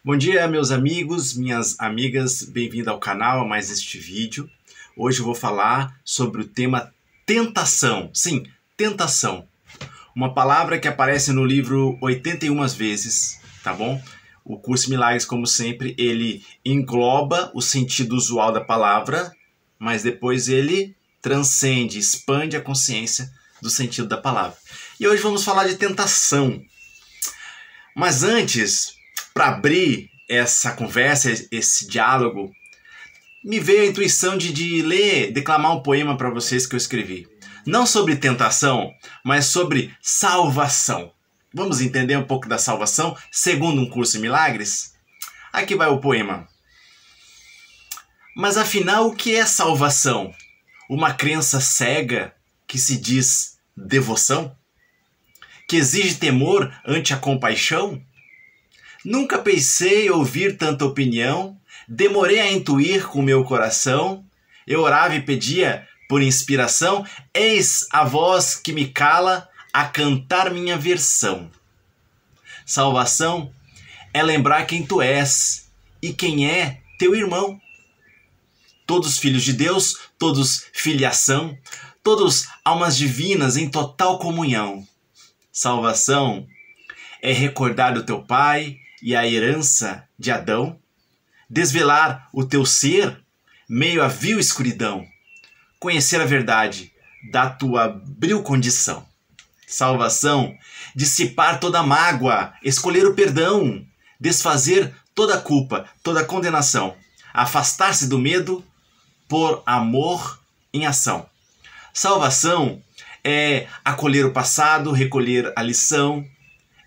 Bom dia, meus amigos, minhas amigas, bem-vindo ao canal, a mais este vídeo. Hoje eu vou falar sobre o tema tentação. Sim, tentação. Uma palavra que aparece no livro 81 vezes, tá bom? O Curso Milagres, como sempre, ele engloba o sentido usual da palavra, mas depois ele transcende, expande a consciência do sentido da palavra. E hoje vamos falar de tentação. Mas antes, para abrir essa conversa, esse diálogo, me veio a intuição de ler, declamar um poema para vocês que eu escrevi. Não sobre tentação, mas sobre salvação. Vamos entender um pouco da salvação segundo um curso em milagres? Aqui vai o poema. Mas afinal, o que é salvação? Uma crença cega que se diz devoção? Que exige temor ante a compaixão? Nunca pensei ouvir tanta opinião, demorei a intuir com meu coração, eu orava e pedia por inspiração, eis a voz que me cala a cantar minha versão. Salvação é lembrar quem tu és e quem é teu irmão. Todos filhos de Deus, todos filiação, todos almas divinas em total comunhão. Salvação é recordar o teu pai e a herança de Adão, desvelar o teu ser meio à vil escuridão, conhecer a verdade da tua bril condição. Salvação, dissipar toda mágoa, escolher o perdão, desfazer toda culpa, toda condenação, afastar-se do medo por amor em ação. Salvação é acolher o passado, recolher a lição,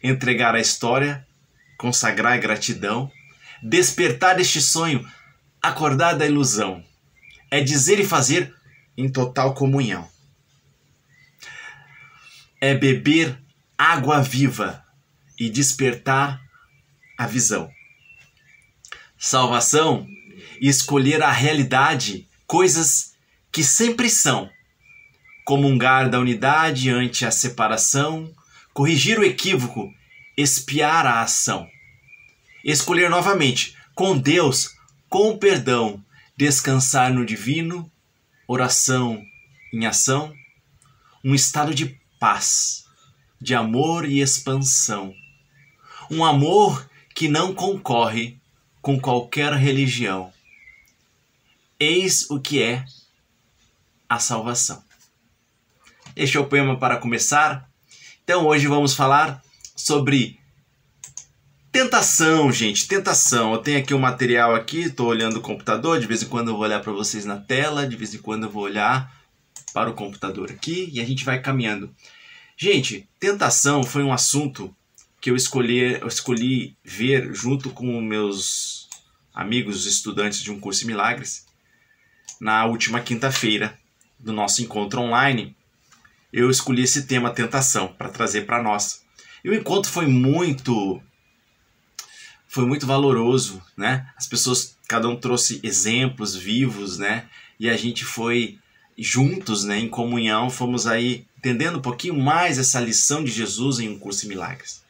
entregar a história, consagrar a gratidão, despertar este sonho, acordar da ilusão. É dizer e fazer em total comunhão. É beber água viva e despertar a visão. Salvação, escolher a realidade, coisas que sempre são. Comungar da unidade ante a separação, corrigir o equívoco, espiar a ação. Escolher novamente, com Deus, com o perdão, descansar no divino, oração em ação, um estado de paz, de amor e expansão. Um amor que não concorre com qualquer religião. Eis o que é a salvação. Este é o poema para começar. Então hoje vamos falar sobre tentação, gente, tentação. Eu tenho aqui um material aqui, estou olhando o computador, de vez em quando eu vou olhar para vocês na tela, de vez em quando eu vou olhar para o computador aqui e a gente vai caminhando. Gente, tentação foi um assunto que eu escolhi ver junto com meus amigos estudantes de um curso em milagres na última quinta-feira do nosso encontro online. Eu escolhi esse tema tentação para trazer para nós. E o encontro foi muito valoroso, né? As pessoas, cada um trouxe exemplos vivos, né? E a gente foi juntos, né, em comunhão, fomos aí entendendo um pouquinho mais essa lição de Jesus em um curso em milagres.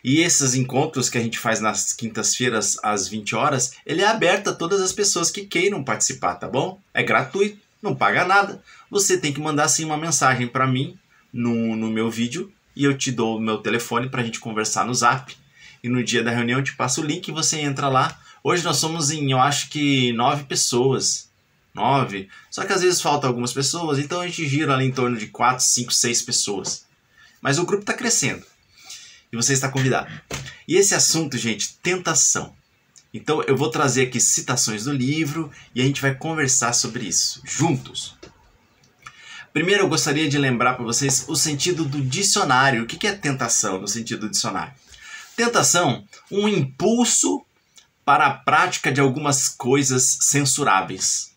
E esses encontros que a gente faz nas quintas-feiras às 20 horas, ele é aberto a todas as pessoas que queiram participar, tá bom? É gratuito, não paga nada. Você tem que mandar sim uma mensagem para mim no meu vídeo e eu te dou o meu telefone para a gente conversar no Zap. E no dia da reunião eu te passo o link e você entra lá. Hoje nós somos em, eu acho que 9 pessoas. 9. Só que às vezes faltam algumas pessoas, então a gente gira ali em torno de 4, 5, 6 pessoas. Mas o grupo está crescendo. E você está convidado. E esse assunto, gente, tentação. Então eu vou trazer aqui citações do livro e a gente vai conversar sobre isso, juntos. Primeiro eu gostaria de lembrar para vocês o sentido do dicionário. O que é tentação no sentido do dicionário? Tentação, um impulso para a prática de algumas coisas censuráveis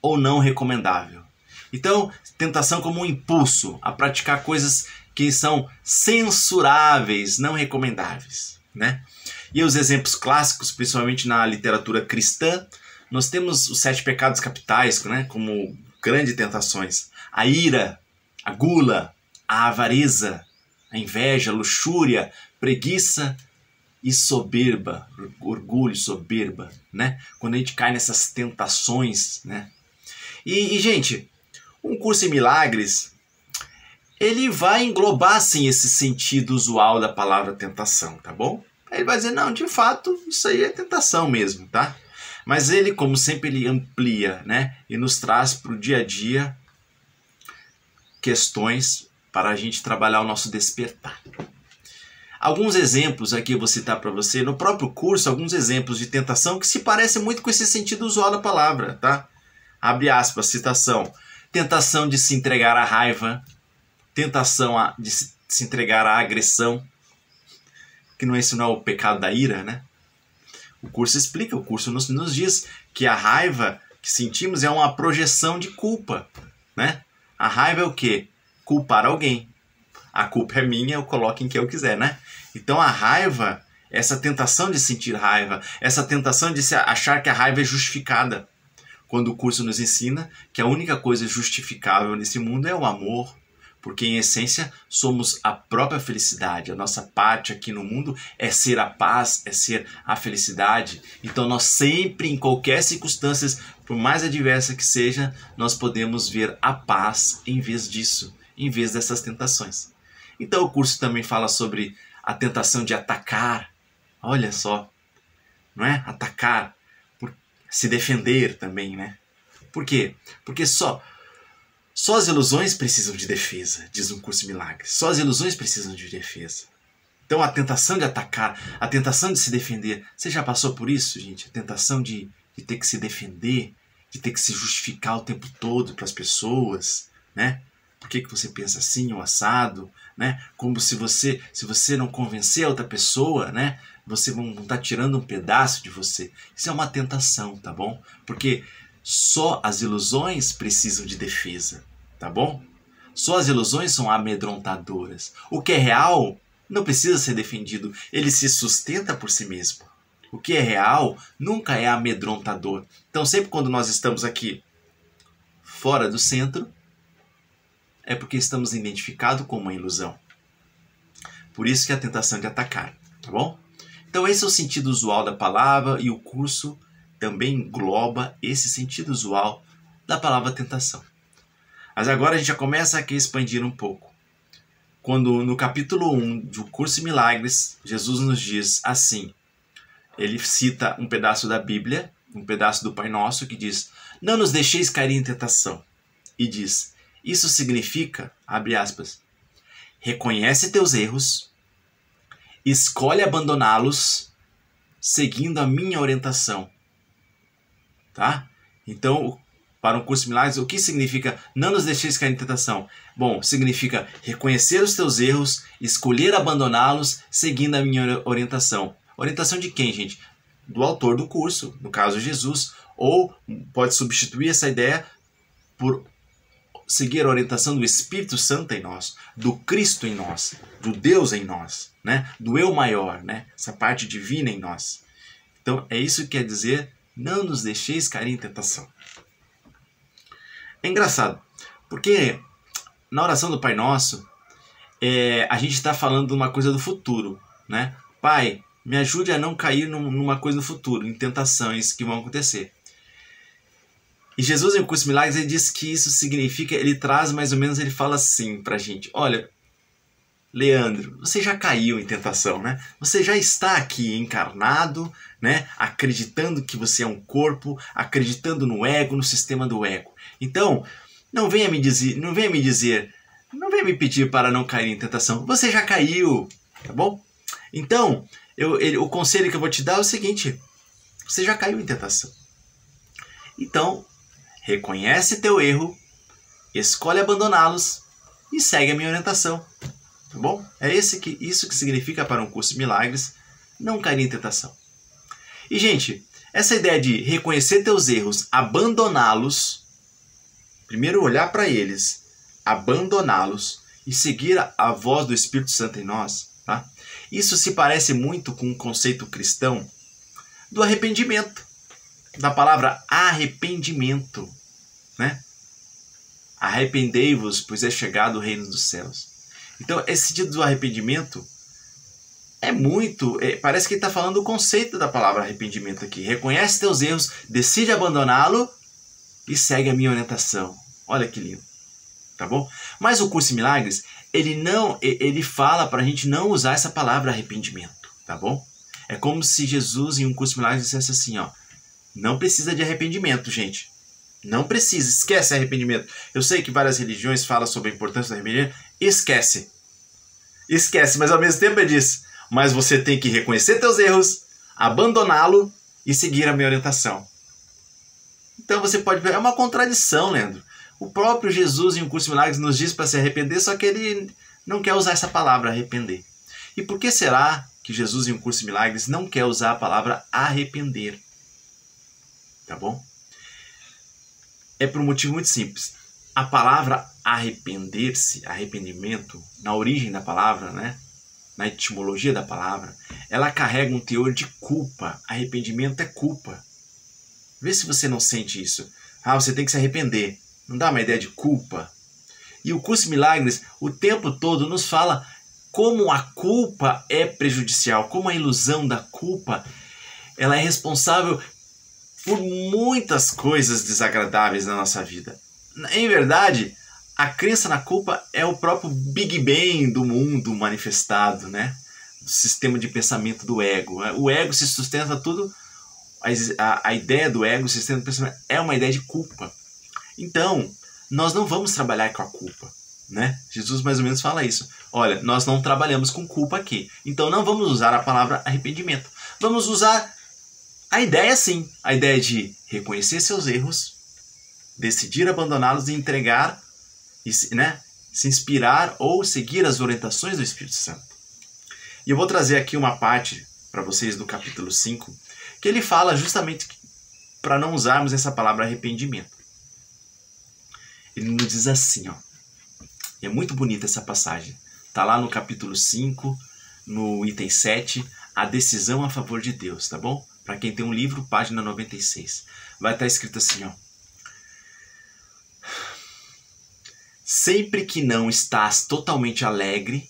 ou não recomendável. Então, tentação como um impulso a praticar coisas que são censuráveis, não recomendáveis, né? E os exemplos clássicos, principalmente na literatura cristã, nós temos os 7 pecados capitais, né, como grandes tentações. A ira, a gula, a avareza, a inveja, a luxúria, preguiça e soberba, orgulho, soberba, né? Quando a gente cai nessas tentações, né? E gente, um curso em milagres, ele vai englobar, sim, esse sentido usual da palavra tentação, tá bom? Ele vai dizer, não, de fato, isso aí é tentação mesmo, tá? Mas ele, como sempre, ele amplia, né? E nos traz para o dia a dia questões para a gente trabalhar o nosso despertar. Alguns exemplos aqui eu vou citar para você, no próprio curso, alguns exemplos de tentação que se parecem muito com esse sentido usual da palavra, tá? Abre aspas, citação. Tentação de se entregar à raiva, tentação de se entregar à agressão, que esse não é o pecado da ira, né? O curso explica, o curso nos diz que a raiva que sentimos é uma projeção de culpa, né? A raiva é o quê? Culpar alguém. A culpa é minha, eu coloco em quem eu quiser, né? Então a raiva, essa tentação de sentir raiva, essa tentação de achar que a raiva é justificada. Quando o curso nos ensina que a única coisa justificável nesse mundo é o amor, porque em essência somos a própria felicidade. A nossa parte aqui no mundo é ser a paz, é ser a felicidade. Então nós sempre, em qualquer circunstância, por mais adversa que seja, nós podemos ver a paz em vez disso, em vez dessas tentações. Então o curso também fala sobre a tentação de atacar. Olha só, não é? Atacar, se defender também, né? Por quê? Porque só as ilusões precisam de defesa, diz um curso de milagres. Só as ilusões precisam de defesa. Então a tentação de atacar, a tentação de se defender. Você já passou por isso, gente? A tentação de ter que se defender, de ter que se justificar o tempo todo para as pessoas, né? Por que você pensa assim ou assado, né? Como se você não convencer a outra pessoa, né? Você vão estar tirando um pedaço de você. Isso é uma tentação, tá bom? Porque só as ilusões precisam de defesa, tá bom? Só as ilusões são amedrontadoras. O que é real não precisa ser defendido, ele se sustenta por si mesmo. O que é real nunca é amedrontador. Então sempre quando nós estamos aqui fora do centro, é porque estamos identificados com uma ilusão. Por isso que a tentação de atacar, tá bom? Então esse é o sentido usual da palavra e o curso também engloba esse sentido usual da palavra tentação. Mas agora a gente já começa aqui a expandir um pouco. Quando no capítulo 1 do Curso de Milagres, Jesus nos diz assim, ele cita um pedaço da Bíblia, um pedaço do Pai Nosso que diz, não nos deixeis cair em tentação. E diz, isso significa, abre aspas, reconhece teus erros, escolhe abandoná-los, seguindo a minha orientação. Tá? Então, para um curso de milagres, o que significa não nos deixeis cair em tentação? Bom, significa reconhecer os teus erros, escolher abandoná-los, seguindo a minha orientação. Orientação de quem, gente? Do autor do curso, no caso Jesus, ou pode substituir essa ideia por seguir a orientação do Espírito Santo em nós, do Cristo em nós, do Deus em nós, né? Do eu maior, né? Essa parte divina em nós. Então, é isso que quer dizer, não nos deixeis cair em tentação. É engraçado, porque na oração do Pai Nosso, a gente está falando de uma coisa do futuro, né? Pai, me ajude a não cair numa coisa do futuro, em tentações que vão acontecer. E Jesus, em Curso de Milagres, ele diz que isso significa, ele traz mais ou menos, ele fala assim pra gente, olha, Leandro, você já caiu em tentação, né? Você já está aqui encarnado, né? Acreditando que você é um corpo, acreditando no ego, no sistema do ego. Então, não venha me me pedir para não cair em tentação. Você já caiu, tá bom? Então, o conselho que eu vou te dar é o seguinte, você já caiu em tentação. Então, reconhece teu erro, escolhe abandoná-los e segue a minha orientação. Tá bom? É isso que significa para um curso de milagres não cair em tentação. E, gente, essa ideia de reconhecer teus erros, abandoná-los, primeiro olhar para eles, abandoná-los e seguir a voz do Espírito Santo em nós, tá? Isso se parece muito com o conceito cristão do arrependimento, da palavra arrependimento, né? Arrependei-vos, pois é chegado o reino dos céus. Então, esse sentido do arrependimento parece que ele está falando do conceito da palavra arrependimento aqui. Reconhece teus erros, decide abandoná-lo e segue a minha orientação. Olha que lindo, tá bom? Mas o Curso em Milagres, ele fala para a gente não usar essa palavra arrependimento, tá bom? É como se Jesus em um Curso em Milagres dissesse assim, ó, não precisa de arrependimento, gente. Não precisa, esquece arrependimento. Eu sei que várias religiões falam sobre a importância do arrependimento. Esquece, mas ao mesmo tempo ele diz, mas você tem que reconhecer teus erros, abandoná-lo e seguir a minha orientação. Então você pode ver, é uma contradição, Leandro. O próprio Jesus em um Curso de Milagres nos diz para se arrepender, só que ele não quer usar essa palavra arrepender. E por que será que Jesus em um Curso de Milagres não quer usar a palavra arrepender? Tá bom? É por um motivo muito simples. A palavra arrepender-se, arrependimento, na origem da palavra, né? Na etimologia da palavra, ela carrega um teor de culpa. Arrependimento é culpa. Vê se você não sente isso. Você tem que se arrepender. Não dá uma ideia de culpa? E o Curso de Milagres, o tempo todo, nos fala como a culpa é prejudicial, como a ilusão da culpa, ela é responsável por muitas coisas desagradáveis na nossa vida. Em verdade, a crença na culpa é o próprio Big Bang do mundo manifestado, né? Do sistema de pensamento do ego. O ego se sustenta tudo, a ideia do ego, o sistema de pensamento, é uma ideia de culpa. Então, nós não vamos trabalhar com a culpa, né? Jesus mais ou menos fala isso. Olha, nós não trabalhamos com culpa aqui. Então não vamos usar a palavra arrependimento. Vamos usar a ideia sim, a ideia de reconhecer seus erros, decidir abandoná-los e entregar, né, se inspirar ou seguir as orientações do Espírito Santo. E eu vou trazer aqui uma parte para vocês do capítulo 5, que ele fala justamente para não usarmos essa palavra arrependimento. Ele nos diz assim, ó, e é muito bonita essa passagem, está lá no capítulo 5, no item 7, a decisão a favor de Deus, tá bom? Para quem tem um livro, página 96. Vai estar escrito assim, ó. Sempre que não estás totalmente alegre,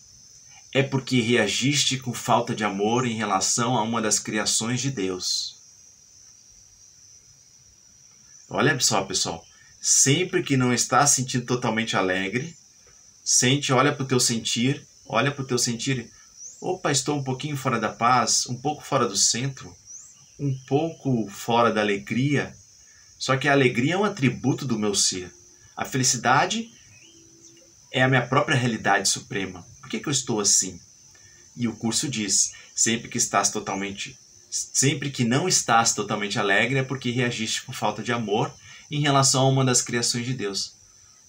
é porque reagiste com falta de amor em relação a uma das criações de Deus. Olha só, pessoal. Sempre que não estás sentindo totalmente alegre, olha para o teu sentir, opa, estou um pouquinho fora da paz, um pouco fora do centro, um pouco fora da alegria. Só que a alegria é um atributo do meu ser. A felicidade é a minha própria realidade suprema. Por que eu estou assim? E o curso diz, sempre que não estás totalmente alegre é porque reagiste com falta de amor em relação a uma das criações de Deus.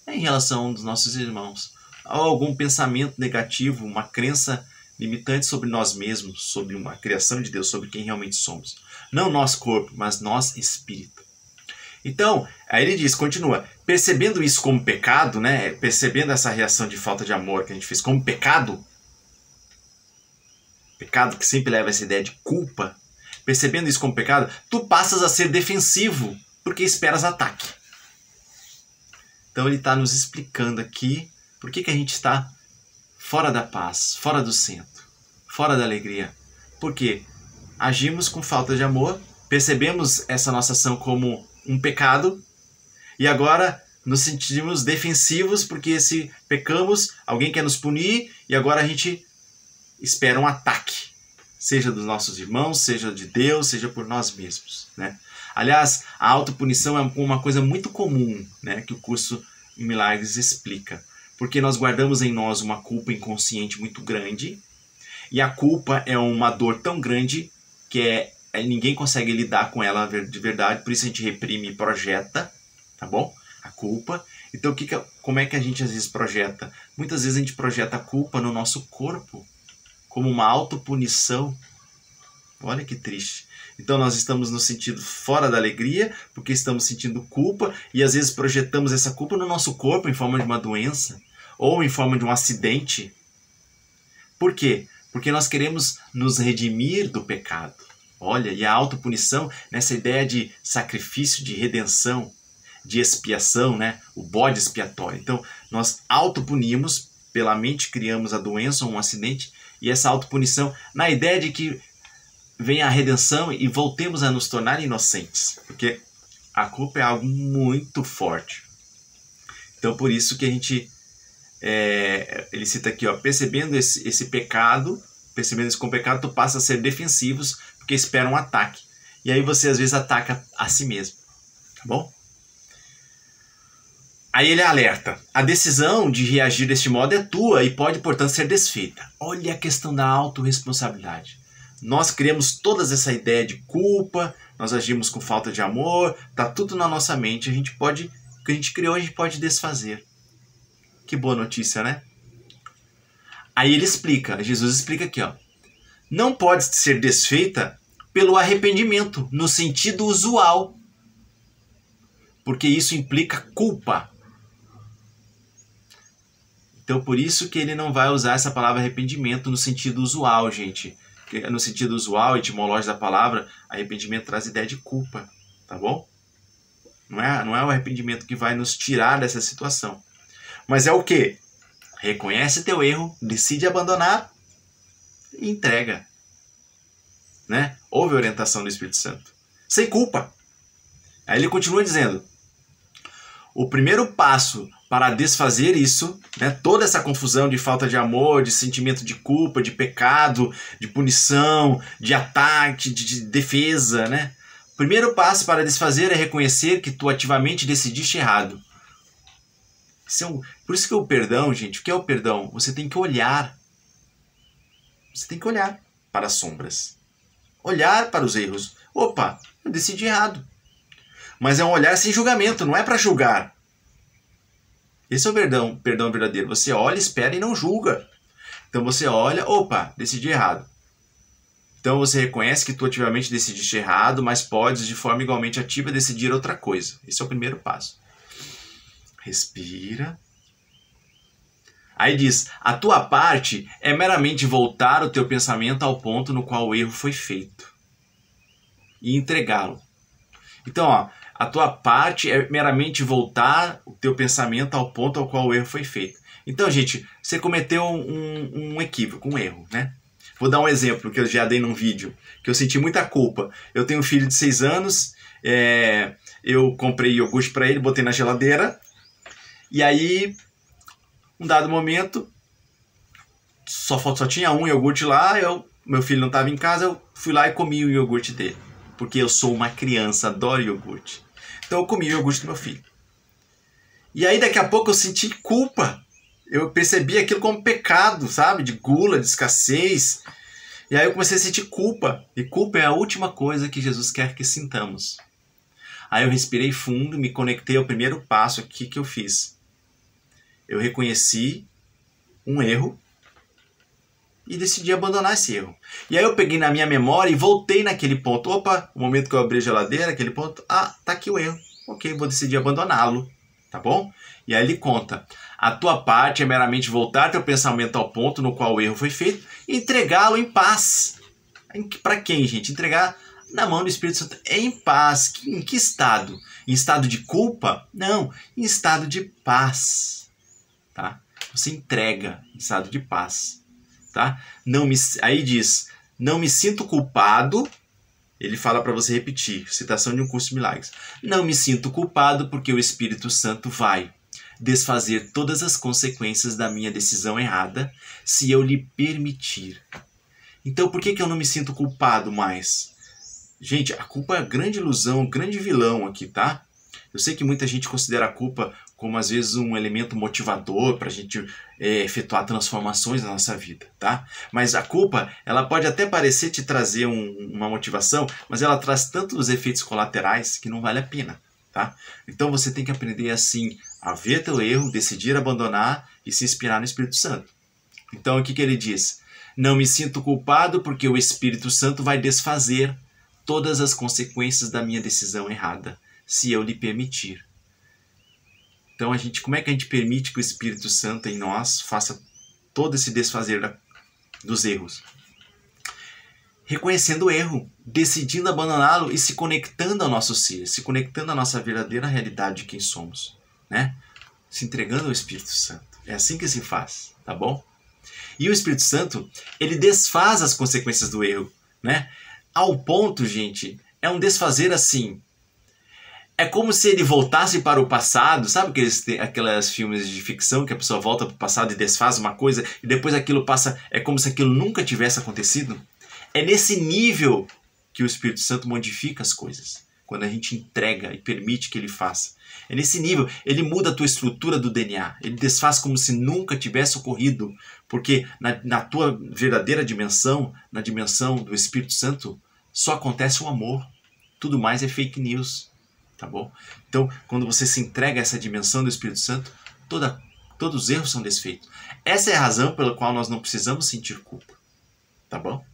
Em relação a um dos nossos irmãos. Ou algum pensamento negativo, uma crença limitante sobre nós mesmos, sobre uma criação de Deus, sobre quem realmente somos. Não nosso corpo, mas nós espírito. Então, aí ele diz, continua, percebendo isso como pecado, né? Percebendo essa reação de falta de amor que a gente fez como pecado que sempre leva essa ideia de culpa, percebendo isso como pecado, tu passas a ser defensivo, porque esperas ataque. Então ele está nos explicando aqui por que a gente está fora da paz, fora do centro, fora da alegria. Porque agimos com falta de amor, percebemos essa nossa ação como um pecado e agora nos sentimos defensivos porque se pecamos, alguém quer nos punir e agora a gente espera um ataque, seja dos nossos irmãos, seja de Deus, seja por nós mesmos, né? Aliás, a autopunição é uma coisa muito comum, né, que o Curso em Milagres explica, porque nós guardamos em nós uma culpa inconsciente muito grande e a culpa é uma dor tão grande que ninguém consegue lidar com ela de verdade, por isso a gente reprime e projeta, tá bom? A culpa. Então, como é que a gente às vezes projeta? Muitas vezes a gente projeta a culpa no nosso corpo, como uma autopunição. Olha que triste. Então nós estamos nos sentindo fora da alegria, porque estamos sentindo culpa, e às vezes projetamos essa culpa no nosso corpo em forma de uma doença, ou em forma de um acidente. Por quê? Porque nós queremos nos redimir do pecado. Olha, e a autopunição nessa ideia de sacrifício, de redenção, de expiação, né? O bode expiatório. Então, nós autopunimos, pela mente criamos a doença ou um acidente, e essa autopunição na ideia de que venha a redenção e voltemos a nos tornar inocentes, porque a culpa é algo muito forte. Então por isso que a gente, ele cita aqui, ó, percebendo esse pecado, percebendo esse com pecado, tu passa a ser defensivos, porque espera um ataque. E aí você às vezes ataca a si mesmo, tá bom? Aí ele alerta, a decisão de reagir deste modo é tua e pode, portanto, ser desfeita. Olha a questão da autorresponsabilidade. Nós criamos toda essa ideia de culpa, nós agimos com falta de amor, tá tudo na nossa mente, o que a gente criou a gente pode desfazer. Que boa notícia, né? Aí ele explica, Jesus explica aqui, ó. Não pode ser desfeita pelo arrependimento, no sentido usual, porque isso implica culpa. Então por isso que ele não vai usar essa palavra arrependimento no sentido usual, gente. No sentido usual, etimológico da palavra, arrependimento traz ideia de culpa, tá bom? Não é o arrependimento que vai nos tirar dessa situação. Mas é o quê? Reconhece teu erro, decide abandonar e entrega. Né? Houve orientação do Espírito Santo. Sem culpa. Aí ele continua dizendo, o primeiro passo para desfazer isso, né, toda essa confusão de falta de amor, de sentimento de culpa, de pecado, de punição, de ataque, de defesa, né? O primeiro passo para desfazer é reconhecer que tu ativamente decidiste errado. Por isso que o perdão, gente, o que é o perdão? Você tem que olhar. Você tem que olhar para as sombras. Olhar para os erros. Opa, eu decidi errado. Mas é um olhar sem julgamento, não é para julgar. Esse é o perdão verdadeiro. Você olha, espera e não julga. Então você olha, opa, decidi errado. Então você reconhece que tu ativamente decidiste errado, mas podes de forma igualmente ativa decidir outra coisa. Esse é o primeiro passo. Respira. Aí diz, a tua parte é meramente voltar o teu pensamento ao ponto no qual o erro foi feito. E entregá-lo. Então, ó, a tua parte é meramente voltar o teu pensamento ao ponto ao qual o erro foi feito. Então, gente, você cometeu um equívoco, um erro, né? Vou dar um exemplo que eu já dei num vídeo, que eu senti muita culpa. Eu tenho um filho de 6 anos, eu comprei iogurte para ele, botei na geladeira, e aí, um dado momento, só tinha um iogurte lá, meu filho não estava em casa, eu fui lá e comi o iogurte dele. Porque eu sou uma criança, adoro iogurte. Então eu comi o iogurte do meu filho. E aí daqui a pouco eu senti culpa. Eu percebi aquilo como pecado, sabe? De gula, de escassez. E aí eu comecei a sentir culpa. E culpa é a última coisa que Jesus quer que sintamos. Aí eu respirei fundo, me conectei ao primeiro passo aqui que eu fiz. Eu reconheci um erro e decidi abandonar esse erro. E aí eu peguei na minha memória e voltei naquele ponto. Opa, o momento que eu abri a geladeira, aquele ponto, tá aqui o erro. Ok, vou decidir abandoná-lo, tá bom? E aí ele conta, a tua parte é meramente voltar teu pensamento ao ponto no qual o erro foi feito e entregá-lo em paz. Para quem, gente? Entregar na mão do Espírito Santo em paz. Em que estado? Em estado de culpa? Não, em estado de paz, tá? Você entrega em estado de paz. Tá? Aí diz, não me sinto culpado, ele fala para você repetir, citação de um curso de milagres. Não me sinto culpado porque o Espírito Santo vai desfazer todas as consequências da minha decisão errada se eu lhe permitir. Então por que eu não me sinto culpado mais? Gente, a culpa é a grande ilusão, o grande vilão aqui, tá? Eu sei que muita gente considera a culpa como às vezes um elemento motivador para a gente efetuar transformações na nossa vida, tá? Mas a culpa, ela pode até parecer te trazer uma motivação, mas ela traz tantos efeitos colaterais que não vale a pena, tá? Então você tem que aprender assim a ver teu erro, decidir abandonar e se inspirar no Espírito Santo. Então o que ele diz? Não me sinto culpado porque o Espírito Santo vai desfazer todas as consequências da minha decisão errada, se eu lhe permitir. Então, como é que a gente permite que o Espírito Santo em nós faça todo esse desfazer dos erros? Reconhecendo o erro, decidindo abandoná-lo e se conectando ao nosso ser, se conectando à nossa verdadeira realidade de quem somos, né? Se entregando ao Espírito Santo. É assim que se faz, tá bom? E o Espírito Santo, ele desfaz as consequências do erro, né? Ao ponto, gente, é um desfazer assim. É como se ele voltasse para o passado, sabe aquelas filmes de ficção que a pessoa volta para o passado e desfaz uma coisa e depois aquilo passa, é como se aquilo nunca tivesse acontecido? É nesse nível que o Espírito Santo modifica as coisas, quando a gente entrega e permite que ele faça. É nesse nível, ele muda a tua estrutura do DNA, ele desfaz como se nunca tivesse ocorrido, porque na tua verdadeira dimensão, na dimensão do Espírito Santo, só acontece o amor, tudo mais é fake news. Tá bom? Então, quando você se entrega a essa dimensão do Espírito Santo, todos os erros são desfeitos. Essa é a razão pela qual nós não precisamos sentir culpa. Tá bom?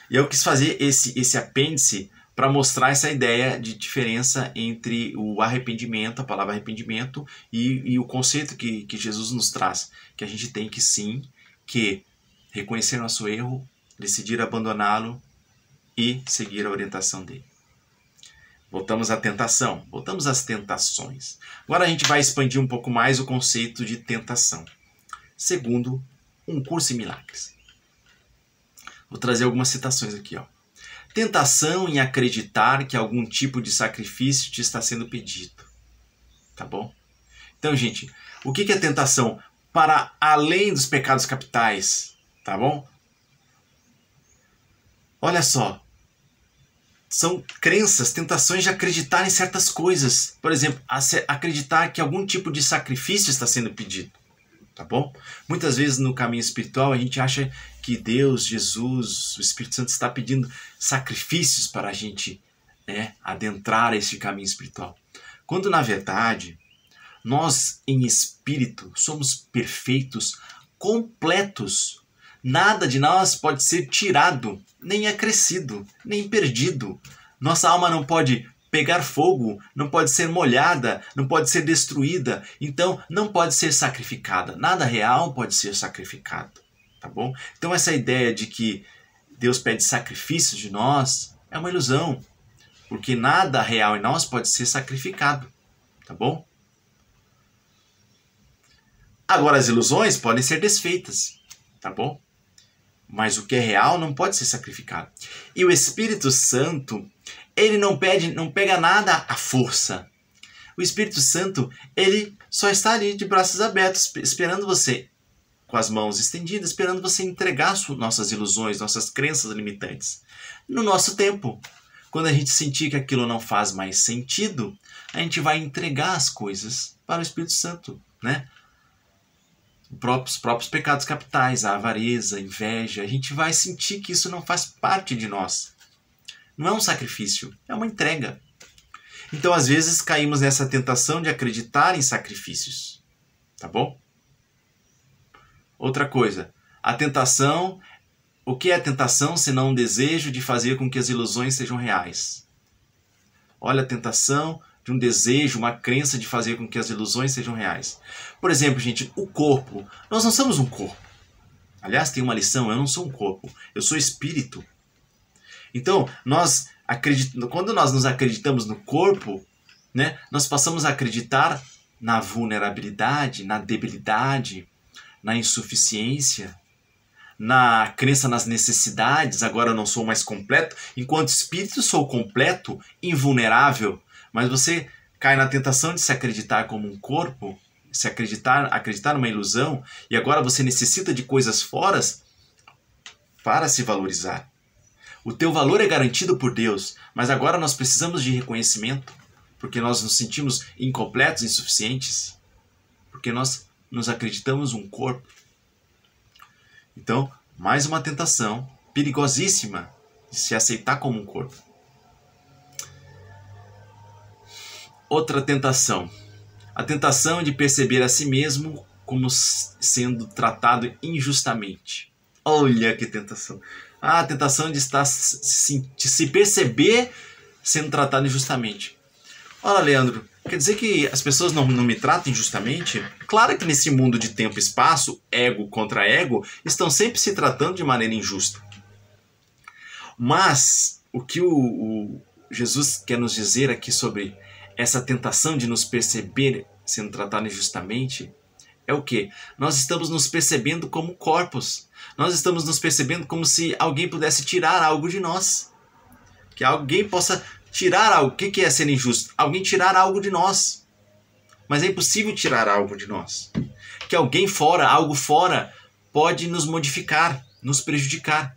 E eu quis fazer esse apêndice para mostrar essa ideia de diferença entre o arrependimento, a palavra arrependimento, e o conceito que Jesus nos traz. Que a gente tem que sim, que reconhecer nosso erro, decidir abandoná-lo e seguir a orientação dele. Voltamos à tentação, voltamos às tentações. Agora a gente vai expandir um pouco mais o conceito de tentação, segundo Um Curso em Milagres. Vou trazer algumas citações aqui. Tentação em acreditar que algum tipo de sacrifício te está sendo pedido. Tá bom? Então, gente, o que é tentação? Para além dos pecados capitais. Tá bom? Olha só. São crenças, tentações de acreditar em certas coisas. Por exemplo, acreditar que algum tipo de sacrifício está sendo pedido. Tá bom? Muitas vezes no caminho espiritual a gente acha que Deus, Jesus, o Espírito Santo está pedindo sacrifícios para a gente adentrar esse caminho espiritual. Quando na verdade, nós em espírito somos perfeitos, completos. Nada de nós pode ser tirado, nem acrescido, nem perdido. Nossa alma não pode pegar fogo, não pode ser molhada, não pode ser destruída. Então, não pode ser sacrificada. Nada real pode ser sacrificado. Tá bom? Então, essa ideia de que Deus pede sacrifício de nós é uma ilusão. Porque nada real em nós pode ser sacrificado. Tá bom? Agora, as ilusões podem ser desfeitas. Tá bom? Mas o que é real não pode ser sacrificado. E o Espírito Santo, ele não pega nada à força. O Espírito Santo, ele só está ali de braços abertos, esperando você, com as mãos estendidas, esperando você entregar nossas ilusões, nossas crenças limitantes. No nosso tempo, quando a gente sentir que aquilo não faz mais sentido, a gente vai entregar as coisas para o Espírito Santo, né? Os próprios pecados capitais, a avareza, a inveja, a gente vai sentir que isso não faz parte de nós. Não é um sacrifício, é uma entrega. Então, às vezes, caímos nessa tentação de acreditar em sacrifícios. Tá bom? Outra coisa, a tentação, o que é a tentação senão um desejo de fazer com que as ilusões sejam reais? Olha a tentação de um desejo, uma crença de fazer com que as ilusões sejam reais. Por exemplo, gente, o corpo. Nós não somos um corpo. Aliás, tem uma lição, eu não sou um corpo, eu sou espírito. Então, quando nós nos acreditamos no corpo, né, nós passamos a acreditar na vulnerabilidade, na debilidade, na insuficiência, na crença nas necessidades. Agora eu não sou mais completo. Enquanto espírito, sou completo, invulnerável. Mas você cai na tentação de se acreditar como um corpo, acreditar numa ilusão, e agora você necessita de coisas fora para se valorizar. O teu valor é garantido por Deus, mas agora nós precisamos de reconhecimento, porque nós nos sentimos incompletos, insuficientes, porque nós nos acreditamos um corpo. Então, mais uma tentação perigosíssima de se aceitar como um corpo. Outra tentação. A tentação de perceber a si mesmo como sendo tratado injustamente. Olha que tentação. A tentação de se perceber sendo tratado injustamente. Olha, Leandro, quer dizer que as pessoas não me tratam injustamente? Claro que nesse mundo de tempo e espaço, ego contra ego, estão sempre se tratando de maneira injusta. Mas o que o Jesus quer nos dizer aqui sobre essa tentação de nos perceber sendo tratado injustamente é o quê? Nós estamos nos percebendo como corpos. Nós estamos nos percebendo como se alguém pudesse tirar algo de nós. Que alguém possa tirar algo. O que é ser injusto? Alguém tirar algo de nós. Mas é impossível tirar algo de nós. Que alguém fora, algo fora, pode nos modificar, nos prejudicar.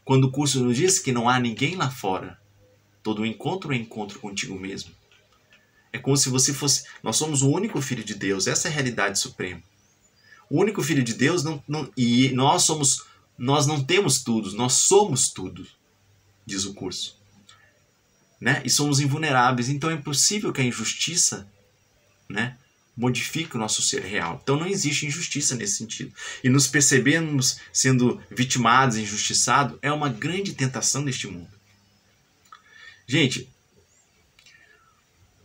Quando o curso nos diz que não há ninguém lá fora, todo encontro é encontro contigo mesmo. É como se você fosse... Nós somos o único Filho de Deus, essa é a realidade suprema. O único Filho de Deus e nós não temos tudo, nós somos tudo, diz o curso. Né? E somos invulneráveis, então é impossível que a injustiça, né, modifique o nosso ser real. Então não existe injustiça nesse sentido. E nos percebemos sendo vitimados, injustiçados, é uma grande tentação neste mundo. Gente,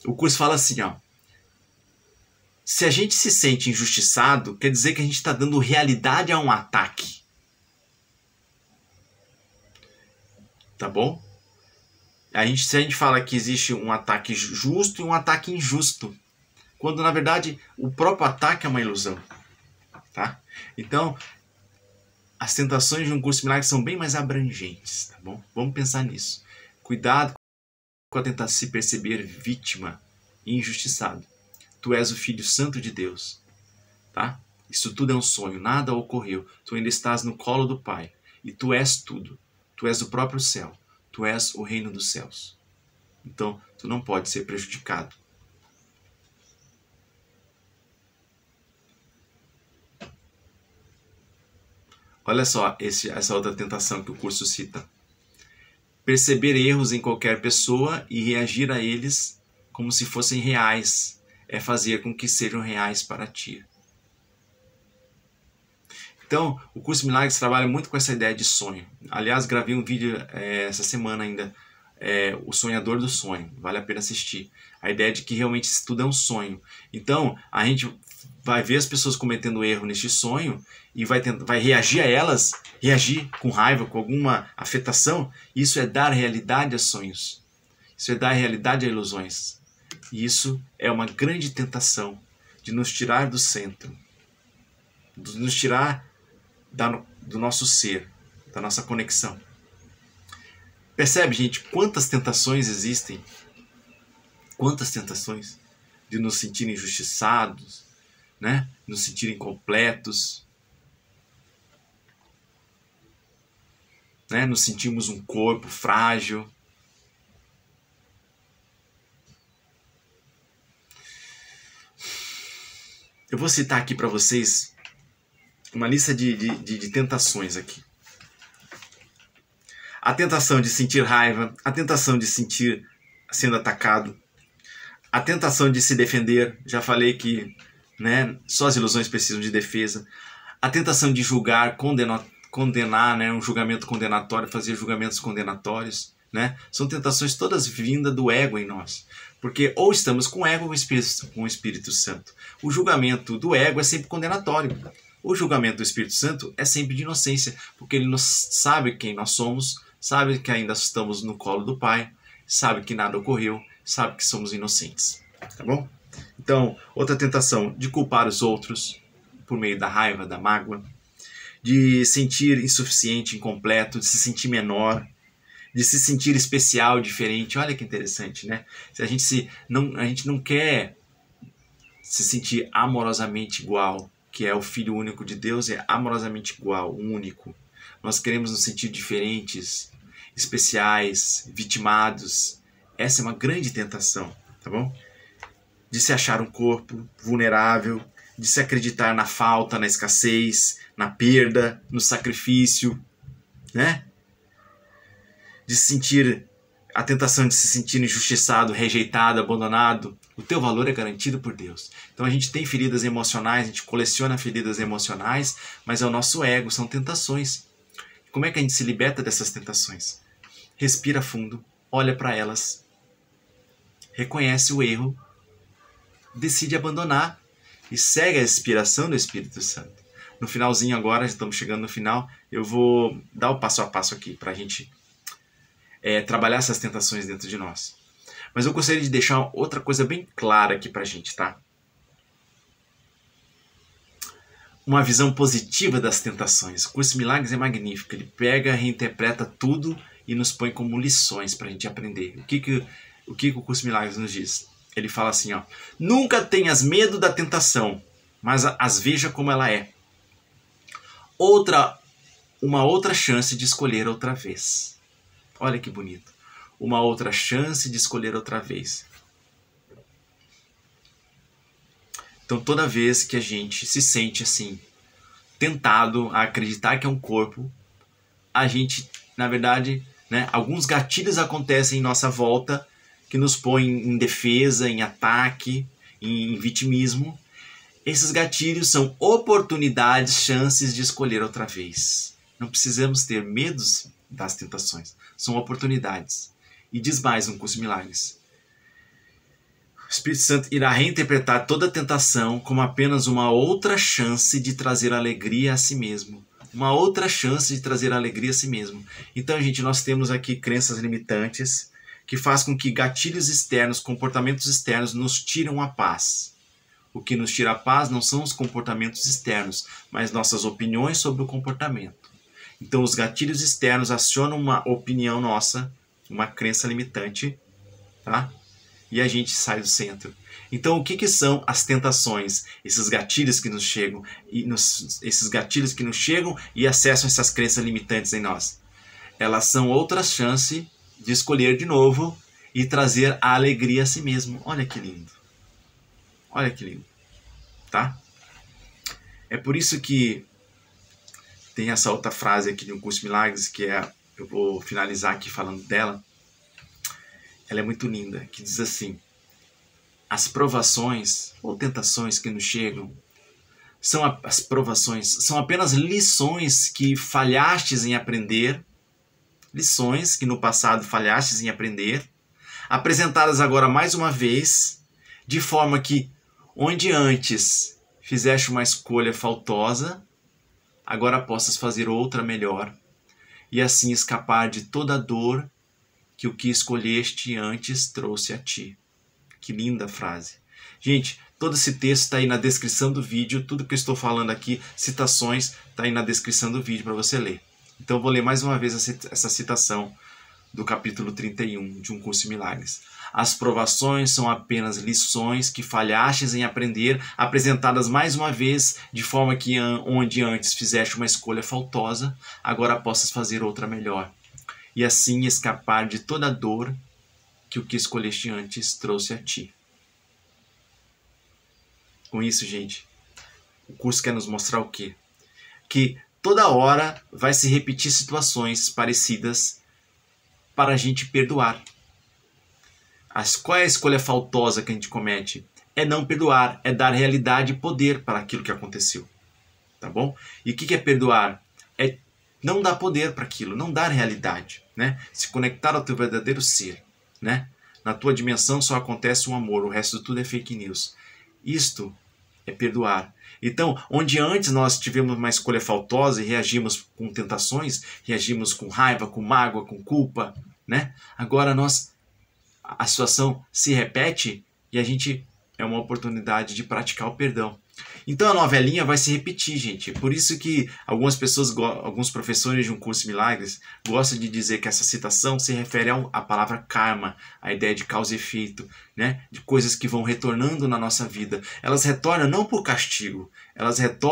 o curso fala assim, ó, se a gente se sente injustiçado, quer dizer que a gente está dando realidade a um ataque. Tá bom? Se a gente fala que existe um ataque justo e um ataque injusto, quando na verdade o próprio ataque é uma ilusão. Tá? Então, as tentações de um curso de milagres são bem mais abrangentes. Tá bom? Vamos pensar nisso. Cuidado com a tentar se perceber vítima e injustiçado. Tu és o Filho Santo de Deus. Tá? Isso tudo é um sonho, nada ocorreu. Tu ainda estás no colo do Pai. E tu és tudo. Tu és o próprio céu. Tu és o reino dos céus. Então, tu não pode ser prejudicado. Olha só essa outra tentação que o curso cita. Perceber erros em qualquer pessoa e reagir a eles como se fossem reais é fazer com que sejam reais para ti. Então, o curso Milagres trabalha muito com essa ideia de sonho. Aliás, gravei um vídeo essa semana ainda, O Sonhador do Sonho. Vale a pena assistir. A ideia de que realmente isso tudo é um sonho. Então, a gente vai ver as pessoas cometendo erro neste sonho e vai reagir a elas, reagir com raiva, com alguma afetação. Isso é dar realidade a sonhos. Isso é dar realidade a ilusões. E isso é uma grande tentação de nos tirar do centro, de nos tirar do nosso ser, da nossa conexão. Percebe, gente, quantas tentações existem? Quantas tentações de nos sentir injustiçados, né? Nos sentir incompletos, né? Nos sentimos um corpo frágil. Eu vou citar aqui para vocês uma lista de tentações aqui. A tentação de sentir raiva, a tentação de sentir sendo atacado, a tentação de se defender, já falei que, né, só as ilusões precisam de defesa, a tentação de julgar, condenar, né, um julgamento condenatório, fazer julgamentos condenatórios, né, são tentações todas vindas do ego em nós. Porque ou estamos com o ego ou com o Espírito Santo. O julgamento do ego é sempre condenatório. O julgamento do Espírito Santo é sempre de inocência, porque ele sabe quem nós somos, sabe que ainda estamos no colo do Pai, sabe que nada ocorreu, sabe que somos inocentes. Tá bom? Então, outra tentação de culpar os outros por meio da raiva, da mágoa, de sentir insuficiente, incompleto, de se sentir menor, de se sentir especial, diferente. Olha que interessante, né? A gente não quer se sentir amorosamente igual, que é o Filho único de Deus, é amorosamente igual, único. Nós queremos nos sentir diferentes, especiais, vitimados. Essa é uma grande tentação, tá bom? De se achar um corpo vulnerável, de se acreditar na falta, na escassez, na perda, no sacrifício, né? De sentir a tentação de se sentir injustiçado, rejeitado, abandonado. O teu valor é garantido por Deus. Então a gente tem feridas emocionais, a gente coleciona feridas emocionais, mas é o nosso ego, são tentações. Como é que a gente se liberta dessas tentações? Respira fundo, olha para elas, reconhece o erro, decide abandonar e segue a inspiração do Espírito Santo. No finalzinho agora, já estamos chegando no final, eu vou dar o passo a passo aqui para a gente trabalhar essas tentações dentro de nós. Mas eu gostaria de deixar outra coisa bem clara aqui pra gente, tá? uma visão positiva das tentações. O curso de milagres é magnífico. Ele pega, reinterpreta tudo e nos põe como lições para a gente aprender. O que o curso de milagres nos diz? Ele fala assim, ó: nunca tenhas medo da tentação, mas as veja como ela é. Uma outra chance de escolher outra vez. Olha que bonito. Uma outra chance de escolher outra vez. Então, toda vez que a gente se sente assim, tentado a acreditar que é um corpo, a gente, na verdade, né, alguns gatilhos acontecem em nossa volta que nos põem em defesa, em ataque, em vitimismo. Esses gatilhos são oportunidades, chances de escolher outra vez. Não precisamos ter medos das tentações. São oportunidades. E diz mais um curso de milagres: o Espírito Santo irá reinterpretar toda tentação como apenas uma outra chance de trazer alegria a si mesmo. Uma outra chance de trazer alegria a si mesmo. Então, gente, nós temos aqui crenças limitantes que faz com que gatilhos externos, comportamentos externos nos tiram a paz. O que nos tira a paz não são os comportamentos externos, mas nossas opiniões sobre o comportamento. Então, os gatilhos externos acionam uma opinião nossa, uma crença limitante, tá? E a gente sai do centro. Então, o que são as tentações? Esses gatilhos que nos chegam e acessam essas crenças limitantes em nós. Elas são outra chance de escolher de novo e trazer a alegria a si mesmo. Olha que lindo. Olha que lindo. Tá? É por isso que tem essa outra frase aqui no curso de milagres, que é, eu vou finalizar aqui falando dela. Ela é muito linda, que diz assim: as provações ou tentações que nos chegam as provações são apenas lições que falhastes em aprender, lições que no passado falhastes em aprender, apresentadas agora mais uma vez, de forma que onde antes fizeste uma escolha faltosa, agora possas fazer outra melhor, e assim escapar de toda a dor que o que escolheste antes trouxe a ti. Que linda frase. Gente, todo esse texto está aí na descrição do vídeo, tudo que eu estou falando aqui, citações, está aí na descrição do vídeo para você ler. Então eu vou ler mais uma vez essa citação do capítulo 31 de Um Curso de Milagres. As provações são apenas lições que falhastes em aprender, apresentadas mais uma vez, de forma que onde antes fizeste uma escolha faltosa, agora possas fazer outra melhor. E assim escapar de toda a dor que o que escolheste antes trouxe a ti. Com isso, gente, o curso quer nos mostrar o quê? Que toda hora vai se repetir situações parecidas para a gente perdoar. Qual é a escolha faltosa que a gente comete? É não perdoar, é dar realidade e poder para aquilo que aconteceu. Tá bom? E o que é perdoar? É não dar poder para aquilo, não dar realidade, né? Se conectar ao teu verdadeiro ser, né? Na tua dimensão só acontece o amor, o resto de tudo é fake news. Isto é perdoar. Então, onde antes nós tivemos uma escolha faltosa e reagimos com tentações, reagimos com raiva, com mágoa, com culpa, né? Agora a situação se repete e a gente é uma oportunidade de praticar o perdão. Então a novelinha vai se repetir, gente. Por isso que algumas pessoas, alguns professores de Um Curso de Milagres gostam de dizer que essa citação se refere à palavra karma, a ideia de causa e efeito, né? De coisas que vão retornando na nossa vida. Elas retornam não por castigo, elas retornam